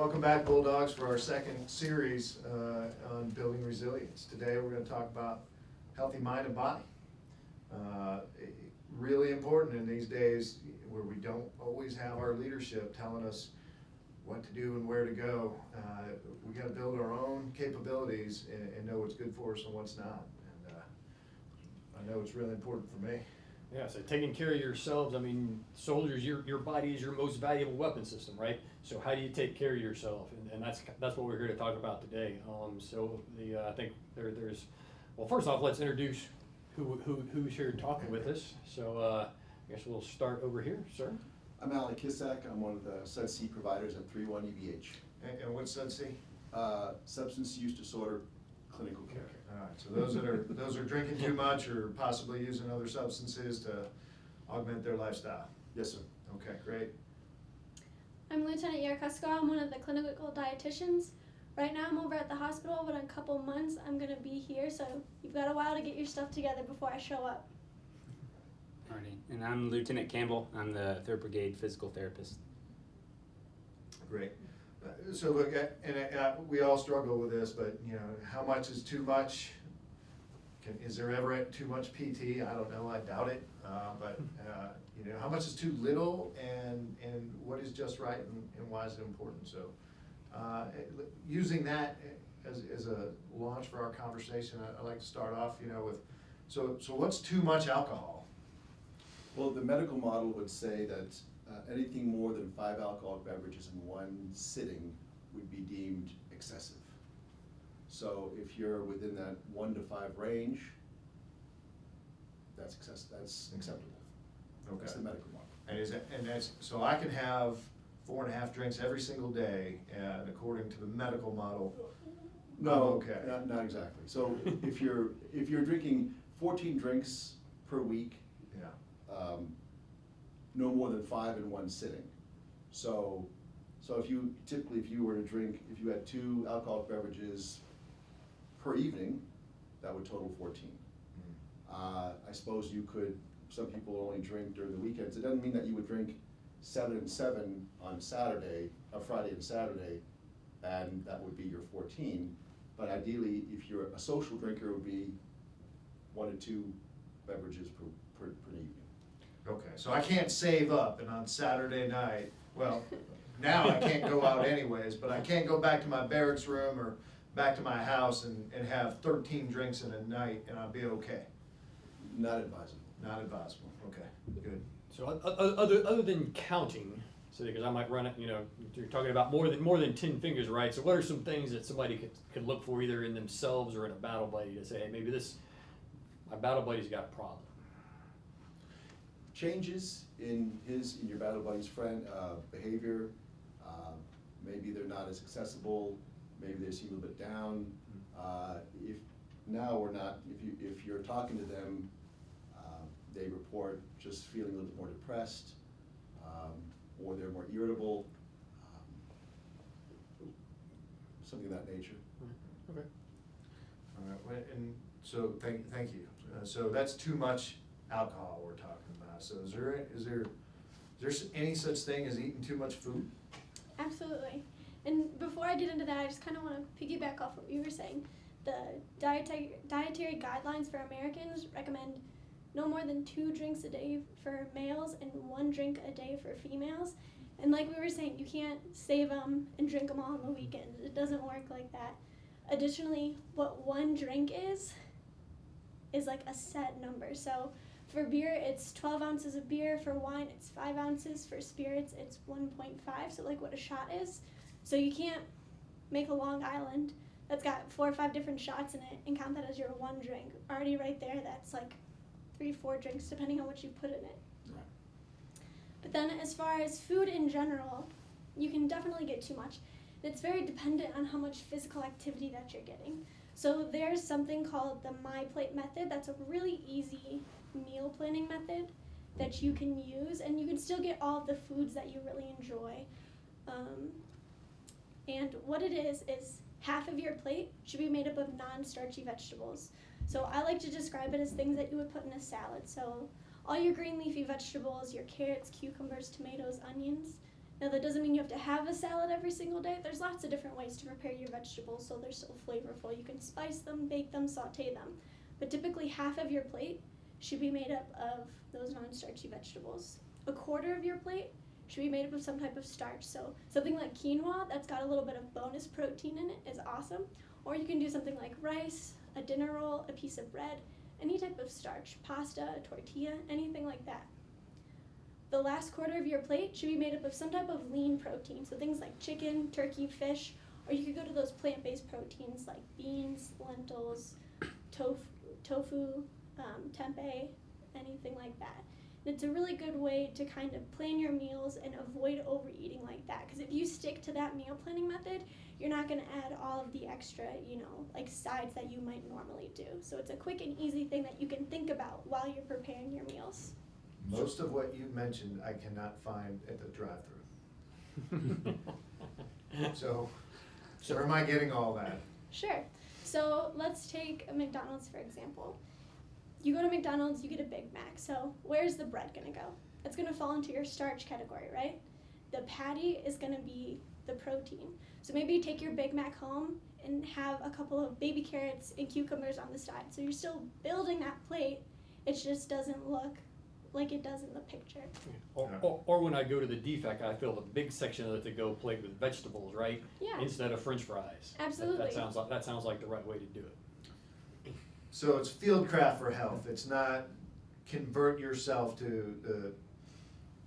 Welcome back, Bulldogs, for our second series on building resilience. Today we're going to talk about healthy mind and body. Really important in these days where we don't always have our leadership telling us what to do and where to go. We got to build our own capabilities and know what's good for us and what's not. And I know it's really important for me. Yeah, so taking care of yourselves, I mean, soldiers, your body is your most valuable weapon system, right? So how do you take care of yourself? And that's what we're here to talk about today. I think there's, well, first off, let's introduce who's here talking with us. So I guess we'll start over here, sir. I'm Alec Kissack. I'm one of the SUDC providers at 31 EBH. And what's SUDC? Substance use disorder clinical care. All right, so those are drinking too much or possibly using other substances to augment their lifestyle. Yes, sir. Okay, great. I'm Lieutenant Yarcusko. I'm one of the clinical dietitians. Right now I'm over at the hospital, but in a couple months I'm going to be here, so you've got a while to get your stuff together before I show up. Alrighty, and I'm Lieutenant Campbell. I'm the 3rd Brigade physical therapist. Great. So look, we all struggle with this, but you know, how much is too much? Is there ever too much PT? I don't know. I doubt it. But you know, how much is too little, and what is just right, and why is it important? So, using that as a launch for our conversation, I'd like to start off, you know, with so what's too much alcohol? Well, the medical model would say that anything more than 5 alcoholic beverages in one sitting would be deemed excessive. So if you're within that 1 to 5 range, that's acceptable. Okay. That's the medical model. And that's so I can have 4.5 drinks every single day, and according to the medical model, No, okay. Not exactly. So if you're drinking 14 drinks per week, yeah. No more than 5 in one sitting. So if you were to drink, if you had 2 alcoholic beverages per evening, that would total 14. I suppose you could, some people only drink during the weekends. It doesn't mean that you would drink 7 and 7 on Friday and Saturday, and that would be your 14. But ideally, if you're a social drinker, it would be 1 to 2 beverages per evening. Okay, so I can't save up, and on Saturday night, well, now I can't go out anyways, but I can't go back to my barracks room or back to my house and have 13 drinks in a night, and I'll be okay. Not advisable. Not advisable. Okay, good. So other than counting, so because I might run it, you know, you're talking about more than 10 fingers, right? So what are some things that somebody could look for either in themselves or in a battle buddy to say, hey, maybe my battle buddy's got a problem? Changes in your battle buddy's behavior. Maybe they're not as accessible. Maybe they seem a little bit down. If you're talking to them, they report just feeling a little bit more depressed, or they're more irritable, something of that nature. Okay. All right, and so thank you. So that's too much alcohol we're talking about. So is there any such thing as eating too much food? Absolutely. And before I get into that, I just kind of want to piggyback off what you were saying. The dietary guidelines for Americans recommend no more than 2 drinks a day for males and 1 drink a day for females. And like we were saying, you can't save them and drink them all on the weekends. It doesn't work like that. Additionally, what 1 drink is like a set number. So for beer, it's 12 ounces of beer. For wine, it's 5 ounces. For spirits, it's 1.5, so like what a shot is. So you can't make a Long Island that's got 4 or 5 different shots in it and count that as your 1 drink. Already right there, that's like 3-4 drinks, depending on what you put in it. Right. But then as far as food in general, you can definitely get too much. It's very dependent on how much physical activity that you're getting. So there's something called the My Plate method. That's a really easy meal planning method that you can use, and you can still get all of the foods that you really enjoy. And what it is half of your plate should be made up of non-starchy vegetables. So I like to describe it as things that you would put in a salad. So all your green leafy vegetables, your carrots, cucumbers, tomatoes, onions, Now that doesn't mean you have to have a salad every single day. There's lots of different ways to prepare your vegetables so they're still flavorful. You can spice them, bake them, saute them. But typically half of your plate should be made up of those non-starchy vegetables. A quarter of your plate should be made up of some type of starch. So something like quinoa that's got a little bit of bonus protein in it is awesome. Or you can do something like rice, a dinner roll, a piece of bread, any type of starch, pasta, a tortilla, anything like that. The last quarter of your plate should be made up of some type of lean protein, so things like chicken, turkey, fish, or you could go to those plant-based proteins like beans, lentils, tofu, tempeh, anything like that. And it's a really good way to kind of plan your meals and avoid overeating like that, because if you stick to that meal planning method, you're not going to add all of the extra, like sides that you might normally do. So it's a quick and easy thing that you can think about while you're preparing your meals. Most of what you mentioned, I cannot find at the drive-thru. So where am I getting all that? Sure. So let's take a McDonald's, for example. You go to McDonald's, you get a Big Mac. So where's the bread going to go? It's going to fall into your starch category, right? The patty is going to be the protein. So maybe you take your Big Mac home and have a couple of baby carrots and cucumbers on the side. So you're still building that plate. It just doesn't look like it does in the picture. Or when I go to the defect, I fill a big section of the to-go plate with vegetables, right? Yeah. Instead of French fries. Absolutely. That sounds like the right way to do it. So it's fieldcraft for health. It's not convert yourself to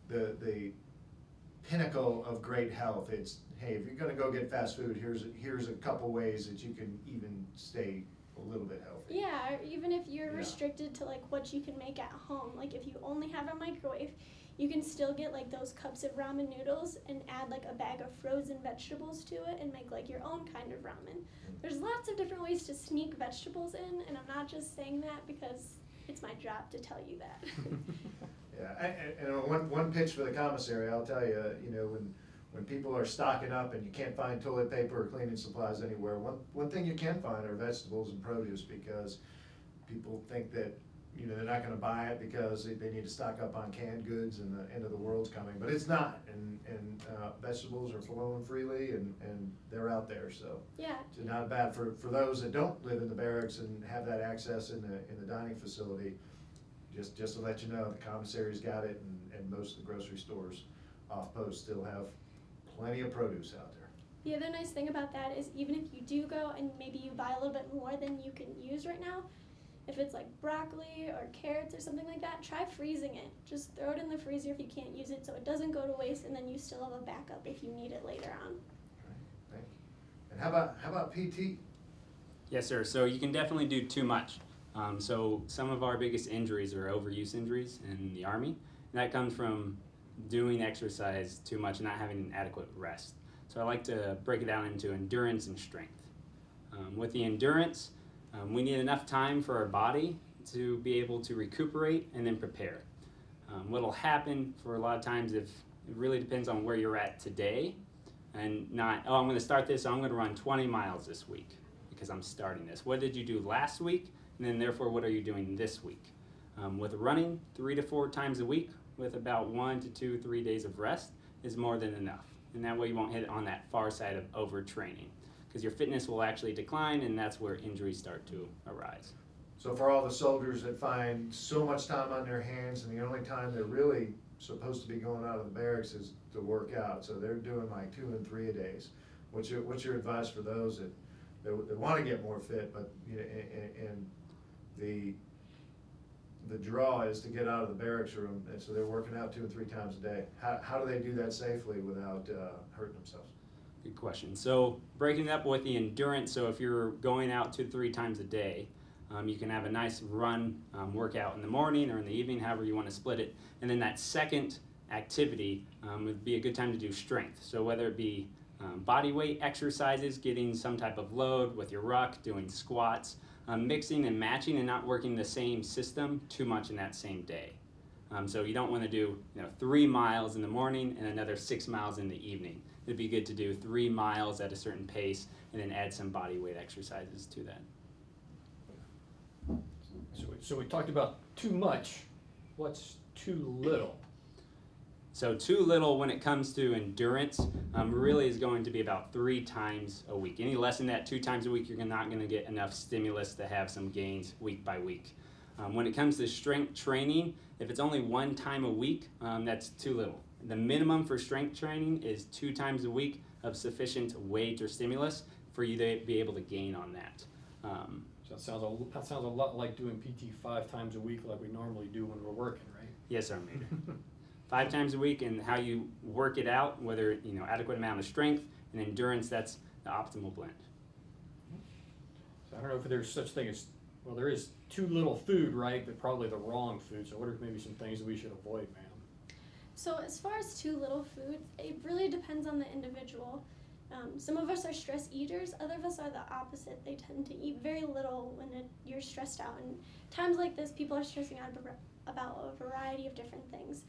the pinnacle of great health. It's, hey, if you're going to go get fast food, here's a couple ways that you can even stay a little bit healthy. Yeah, or even if you're restricted to like what you can make at home, like if you only have a microwave, you can still get like those cups of ramen noodles and add like a bag of frozen vegetables to it and make like your own kind of ramen. There's lots of different ways to sneak vegetables in, and I'm not just saying that because it's my job to tell you that. Yeah, and one pitch for the commissary, I'll tell you, when people are stocking up and you can't find toilet paper or cleaning supplies anywhere, one thing you can find are vegetables and produce, because people think that they're not going to buy it because they need to stock up on canned goods and the end of the world's coming, but it's not, and vegetables are flowing freely and they're out there, so Yeah. it's not bad for those that don't live in the barracks and have that access in the dining facility. Just to let you know, the commissary's got it, and most of the grocery stores off post still have plenty of produce out there. The other nice thing about that is even if you do go and maybe you buy a little bit more than you can use right now, if it's like broccoli or carrots or something like that, try freezing it. Just throw it in the freezer if you can't use it so it doesn't go to waste, and then you still have a backup if you need it later on. Right, thank you. And how about PT? Yes, sir. So you can definitely do too much. So some of our biggest injuries are overuse injuries in the Army, and that comes from doing exercise too much and not having an adequate rest. So I like to break it down into endurance and strength. With the endurance, we need enough time for our body to be able to recuperate and then prepare. What'll happen for a lot of times, if it really depends on where you're at today, and not, I'm going to start this, so I'm going to run 20 miles this week because I'm starting this. What did you do last week? And then therefore, what are you doing this week? With running 3 to 4 times a week with about 1 to 2, 3 days of rest is more than enough. And that way you won't hit on that far side of overtraining, because your fitness will actually decline, and that's where injuries start to arise. So for all the soldiers that find so much time on their hands, and the only time they're really supposed to be going out of the barracks is to work out, so they're doing like 2 and 3 a days. What's your advice for those that want to get more fit, but and the draw is to get out of the barracks room, and so they're working out 2 and 3 times a day? How do they do that safely without hurting themselves? Good question. So breaking it up with the endurance, so if you're going out 2 to 3 times a day, you can have a nice run workout in the morning or in the evening, however you want to split it. And then that second activity would be a good time to do strength. So whether it be body weight exercises, getting some type of load with your ruck, doing squats, mixing and matching and not working the same system too much in that same day. So you don't want to do 3 miles in the morning and another 6 miles in the evening. It'd be good to do 3 miles at a certain pace and then add some body weight exercises to that. So we talked about too much. What's too little? So too little when it comes to endurance really is going to be about 3 times a week. Any less than that, 2 times a week, you're not going to get enough stimulus to have some gains week by week. When it comes to strength training, if it's only 1 time a week, that's too little. The minimum for strength training is 2 times a week of sufficient weight or stimulus for you to be able to gain on that. So that sounds a lot like doing PT 5 times a week like we normally do when we're working, right? Yes, sir, Major. 5 times a week, and how you work it out, whether adequate amount of strength and endurance, that's the optimal blend. So I don't know if there's such thing as, well, there is too little food, right? But probably the wrong food. So what are maybe some things that we should avoid, ma'am? So as far as too little food, it really depends on the individual. Some of us are stress eaters, other of us are the opposite. They tend to eat very little when you're stressed out. And times like this, people are stressing out about a variety of different things.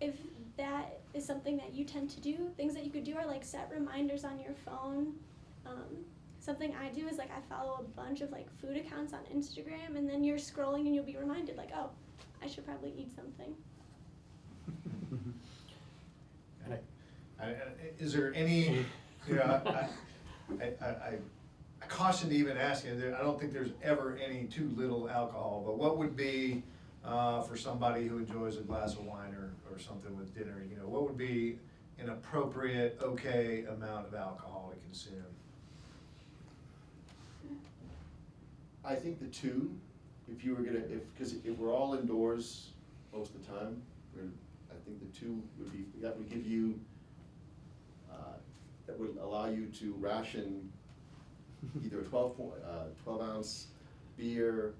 If that is something that you tend to do, things that you could do are like set reminders on your phone. Something I do is like I follow a bunch of like food accounts on Instagram, and then you're scrolling and you'll be reminded like, oh, I should probably eat something. Is there any, I caution to even asking, I don't think there's ever any too little alcohol, but what would be, for somebody who enjoys a glass of wine or something with dinner, what would be an appropriate, okay amount of alcohol to consume? I think the 2, if you were gonna, because if we're all indoors most of the time, I think the 2 would be, that would give you, that would allow you to ration either a 12-ounce beer,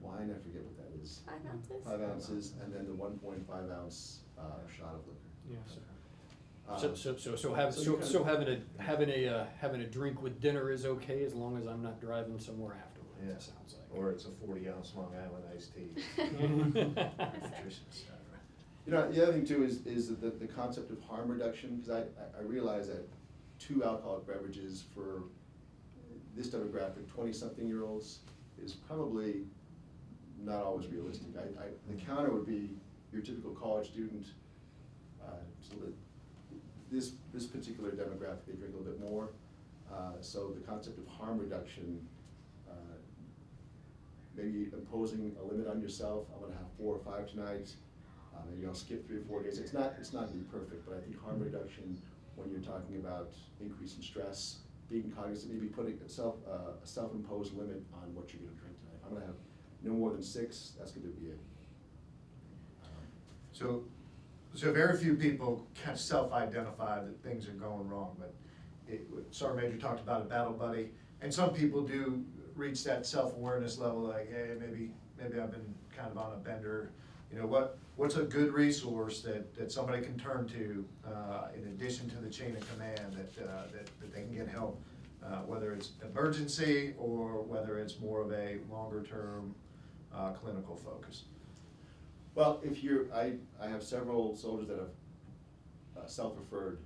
wine, I forget what that is. 5 ounces. 5 ounces, and then the 1.5-ounce shot of liquor. Having a drink with dinner is okay as long as I'm not driving somewhere afterwards. Yeah. It sounds like. Or it's a 40-ounce Long Island iced tea. Nutrition stuff, right? The other thing too is the concept of harm reduction, because I realize that 2 alcoholic beverages for this demographic, 20-something-year-olds, is probably not always realistic. The counter would be your typical college student, so that this particular demographic, they drink a little bit more. So the concept of harm reduction, maybe imposing a limit on yourself. I'm going to have 4 or 5 tonight. Maybe I'll skip 3 or 4 days. It's not going to be perfect, but I think harm reduction, when you're talking about increase in stress, being cognizant, maybe putting a self-imposed limit on what you're going to drink tonight. I'm going to have no more than 6. That's going to be it. So very few people kind of self-identify that things are going wrong, but Sergeant Major talked about a battle buddy, and some people do reach that self-awareness level, like, hey, maybe I've been kind of on a bender. What's a good resource that somebody can turn to in addition to the chain of command that they can get help, whether it's emergency or whether it's more of a longer-term clinical focus? Well, I have several soldiers that have self-referred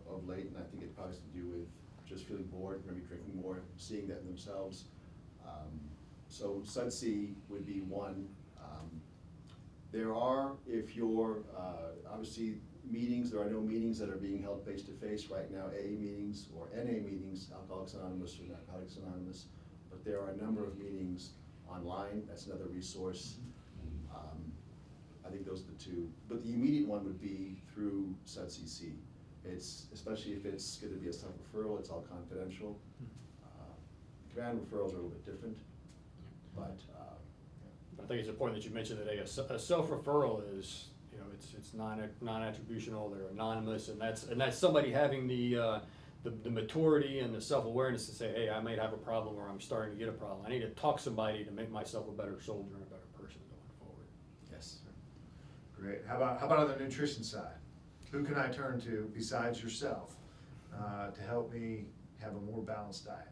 of late, and I think it probably has to do with just feeling bored, maybe drinking more, seeing that in themselves. So SUDC would be one. There are, if you're, obviously meetings, there are no meetings that are being held face-to-face right now, AA meetings or NA meetings, Alcoholics Anonymous or Narcotics Anonymous, but there are a number of meetings online. That's another resource. I think those are the 2. But the immediate one would be through SUDCC. It's, especially if it's going to be a self-referral, it's all confidential. Command referrals are a little bit different, but I think it's important that you mentioned that a self-referral is, it's non-attributional, they're anonymous, and that's somebody having the maturity and the self-awareness to say, hey, I might have a problem, or I'm starting to get a problem. I need to talk to somebody to make myself a better soldier and a better person going forward. yes. Great. How about on the nutrition side? Who can I turn to besides yourself to help me have a more balanced diet?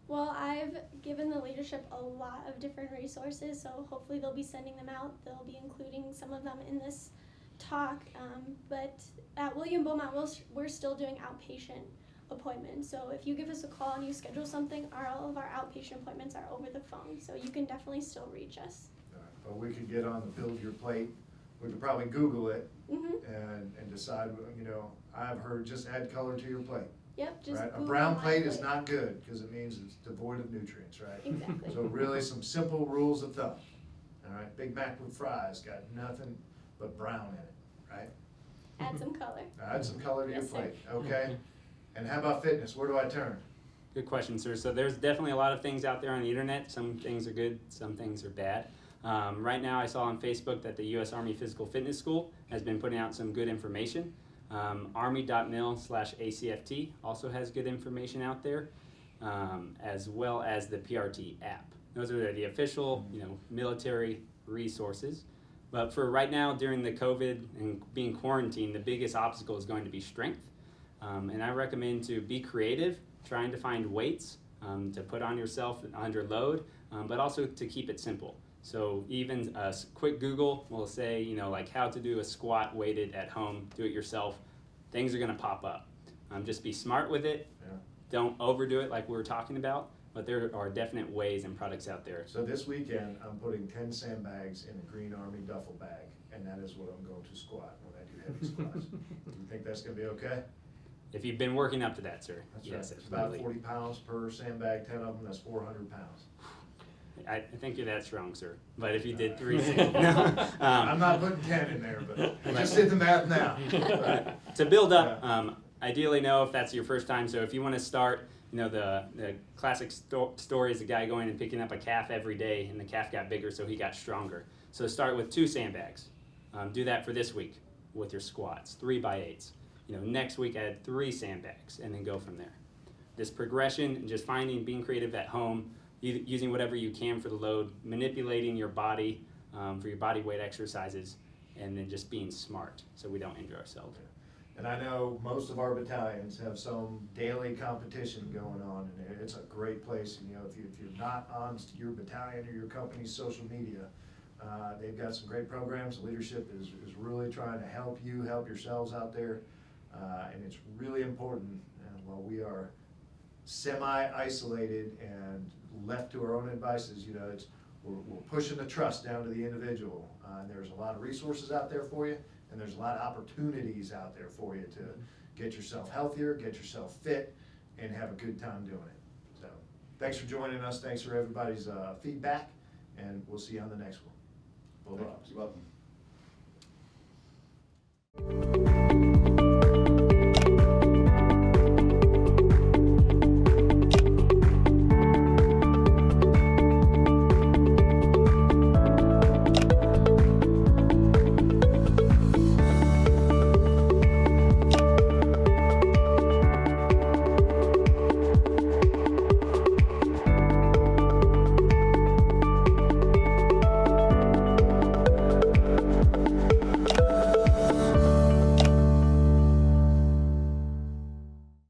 Well, I've given the leadership a lot of different resources, so hopefully they'll be sending them out. They'll be including some of them in this talk. But at William Beaumont, we're still doing outpatient appointments. So if you give us a call and you schedule something, all of our outpatient appointments are over the phone. So you can definitely still reach us. But we could get on the build your plate we could probably Google it Mhm. and decide, you know, I've heard just add color to your plate. Yep. Just Right? A Google brown my plate is not good, because it means it's devoid of nutrients, right? Exactly. So really some simple rules of thumb. All right, Big Mac with fries got nothing but brown in it, right? Add some color. Add some color to your Yes, sir. plate, okay? And how about fitness? Where do I turn? Good question, sir. So there's definitely a lot of things out there on the internet. Some things are good, some things are bad. Right now I saw on Facebook that the U.S. Army Physical Fitness School has been putting out some good information. Army.mil/ACFT also has good information out there, as well as the PRT app. Those are the official, you know, military resources. But for right now, during the COVID and being quarantined, the biggest obstacle is going to be strength. And I recommend to be creative, trying to find weights to put on yourself under load, but also to keep it simple. So even a quick Google will say, you know, like how to do a squat weighted at home, do it yourself. Things are gonna pop up. Just be smart with it. Yeah. Don't overdo it like we were talking about, but there are definite ways and products out there. So this weekend, I'm putting 10 sandbags in a Green Army duffel bag, and that is what I'm going to squat when I do heavy squats. You think that's gonna be okay? If you've been working up to that, sir. That's Yes, right. It's about absolutely. 40 pounds per sandbag, 10 of them, that's 400 pounds. I think you're that strong, sir. But if you did 3, I'm not putting 10 in there, but I just did the math now. to build up, ideally know if that's your first time. So if you want to start, you know, the classic story is a guy going and picking up a calf every day, and the calf got bigger, so he got stronger. So start with 2 sandbags. Do that for this week with your squats, 3 by 8s. You know, next week add 3 sandbags, and then go from there. This progression and just being creative at home, using whatever you can for the load, manipulating your body for your body weight exercises, and then just being smart so we don't injure ourselves. And I know most of our battalions have some daily competition going on, and it's a great place. You know, if you're not on your battalion or your company's social media, they've got some great programs. The leadership is really trying to help you, help yourselves out there, and it's really important. While we are semi-isolated and left to our own devices, you know, we're pushing the trust down to the individual. And there's a lot of resources out there for you, and there's a lot of opportunities out there for you to get yourself healthier, get yourself fit, and have a good time doing it. So thanks for joining us. Thanks for everybody's feedback, and we'll see you on the next one. Bulldogs. You're welcome.